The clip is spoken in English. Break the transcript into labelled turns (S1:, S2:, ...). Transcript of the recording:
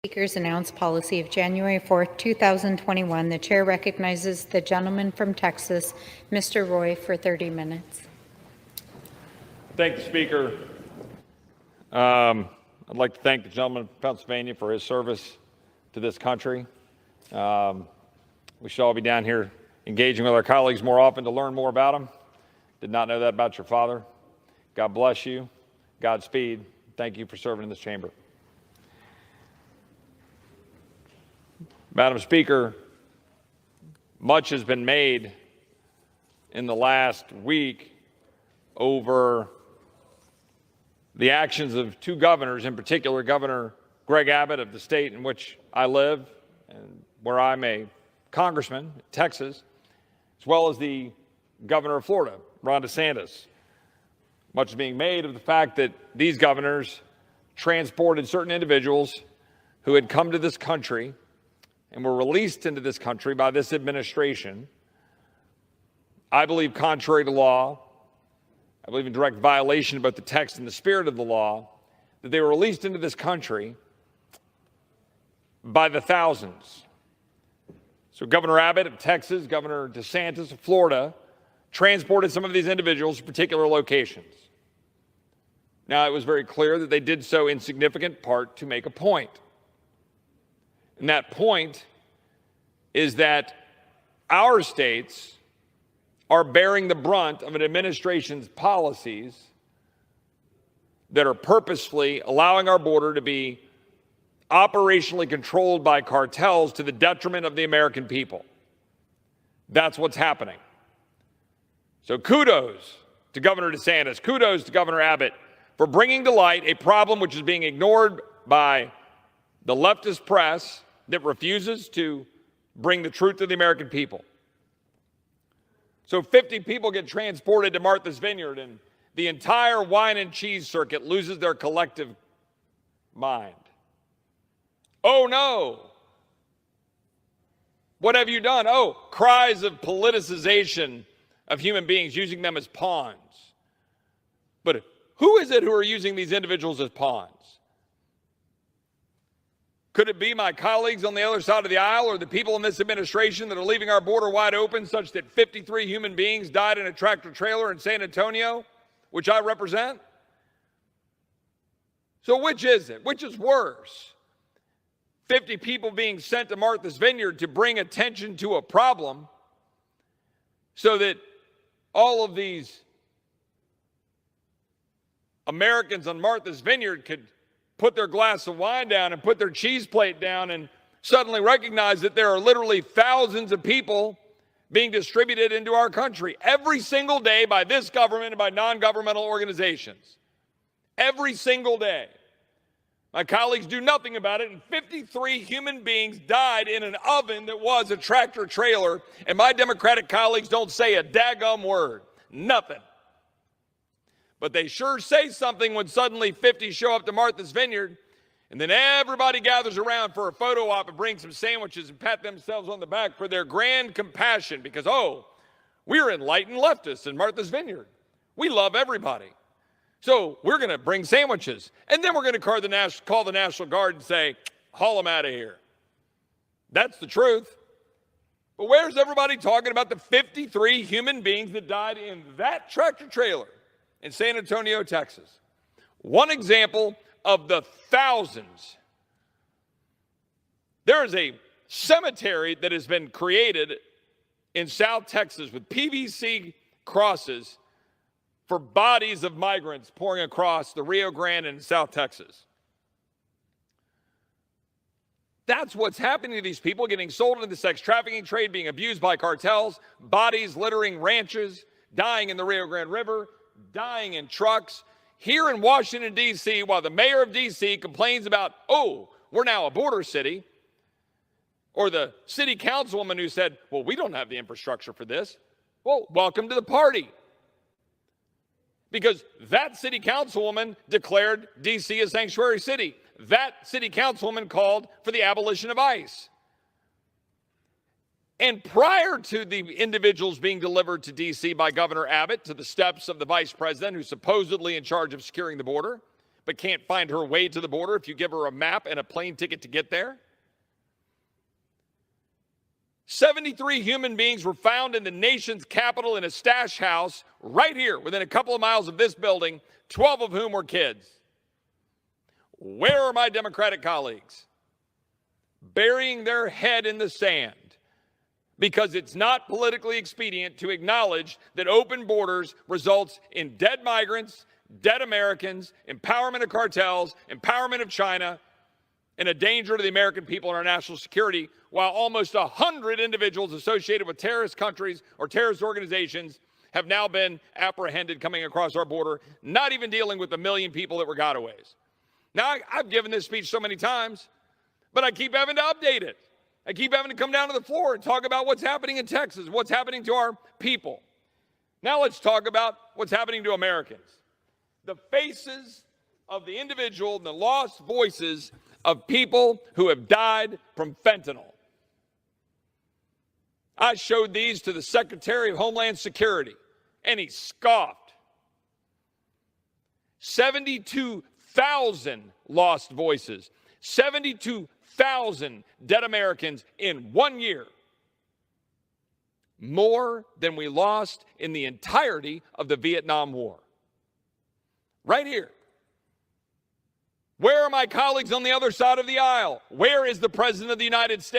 S1: Speaker's announced policy of January 4th, 2021. The chair recognizes the gentleman from Texas, Mr. Roy, for 30 minutes.
S2: Thank you, Speaker. I'd like to thank the gentleman from Pennsylvania for his service to this country. We should all be down here engaging with our colleagues more often to learn more about them. Did not know that about your father. God bless you. Godspeed. Thank you for serving in this chamber. Madam Speaker, much has been made in the last week over the actions of two governors, in particular Governor Greg Abbott of the state in which I live and where I'm a congressman, Texas, as well as the governor of Florida, Ron DeSantis. Much is being made of the fact that these governors transported certain individuals who had come to this country and were released into this country by this administration, I believe contrary to law, I believe in direct violation of both the text and the spirit of the law, that they were released into this country by the thousands. So Governor Abbott of Texas, Governor DeSantis of Florida, transported some of these individuals to particular locations. Now, it was very clear that they did so in significant part to make a point. And that point is that our states are bearing the brunt of an administration's policies that are purposefully allowing our border to be operationally controlled by cartels to the detriment of the American people. That's what's happening. So kudos to Governor DeSantis, kudos to Governor Abbott for bringing to light a problem which is being ignored by the leftist press that refuses to bring the truth to the American people. So 50 people get transported to Martha's Vineyard and the entire wine and cheese circuit loses their collective mind. Oh no! What have you done? Oh, cries of politicization of human beings, using them as pawns. But who is it who are using these individuals as pawns? Could it be my colleagues on the other side of the aisle or the people in this administration that are leaving our border wide open such that 53 human beings died in a tractor trailer in San Antonio, which I represent? So which is it? Which is worse? 50 people being sent to Martha's Vineyard to bring attention to a problem so that all of these Americans on Martha's Vineyard could put their glass of wine down and put their cheese plate down and suddenly recognize that there are literally thousands of people being distributed into our country every single day by this government and by non-governmental organizations. Every single day. My colleagues do nothing about it, and 53 human beings died in an oven that was a tractor trailer, and my Democratic colleagues don't say a daggum word. Nothing. But they sure say something when suddenly 50 show up to Martha's Vineyard, and then everybody gathers around for a photo op and brings some sandwiches and pat themselves on the back for their grand compassion because, oh, we're enlightened leftists in Martha's Vineyard. We love everybody. So we're going to bring sandwiches, and then we're going to call the National Guard and say, haul them out of here. That's the truth. But where's everybody talking about the 53 human beings that died in that tractor trailer in San Antonio, Texas? One example of the thousands. There is a cemetery that has been created in South Texas with PVC crosses for bodies of migrants pouring across the Rio Grande in South Texas. That's what's happening to these people, getting sold into the sex trafficking trade, being abused by cartels, bodies littering ranches, dying in the Rio Grande River, dying in trucks. Here in Washington, D.C., while the mayor of D.C. complains about, oh, we're now a border city, or the city councilwoman who said, well, we don't have the infrastructure for this. Well, welcome to the party. Because that city councilwoman declared D.C. a sanctuary city. That city councilwoman called for the abolition of ICE. And prior to the individuals being delivered to D.C. by Governor Abbott to the steps of the vice president who's supposedly in charge of securing the border, but can't find her way to the border if you give her a map and a plane ticket to get there. 73 human beings were found in the nation's capital in a stash house right here within a couple of miles of this building, 12 of whom were kids. Where are my Democratic colleagues? Burying their head in the sand because it's not politically expedient to acknowledge that open borders results in dead migrants, dead Americans, empowerment of cartels, empowerment of China, and a danger to the American people and our national security, while almost 100 individuals associated with terrorist countries or terrorist organizations have now been apprehended coming across our border, not even dealing with the million people that were gotaways. Now, I've given this speech so many times, but I keep having to update it. I keep having to come down to the floor and talk about what's happening in Texas, what's happening to our people. Now let's talk about what's happening to Americans. The faces of the individual and the lost voices of people who have died from fentanyl. I showed these to the Secretary of Homeland Security, and he scoffed. 72,000 lost voices, 72,000 dead Americans in 1 year. More than we lost in the entirety of the Vietnam War. Right here. Where are my colleagues on the other side of the aisle? Where is the President of the United States?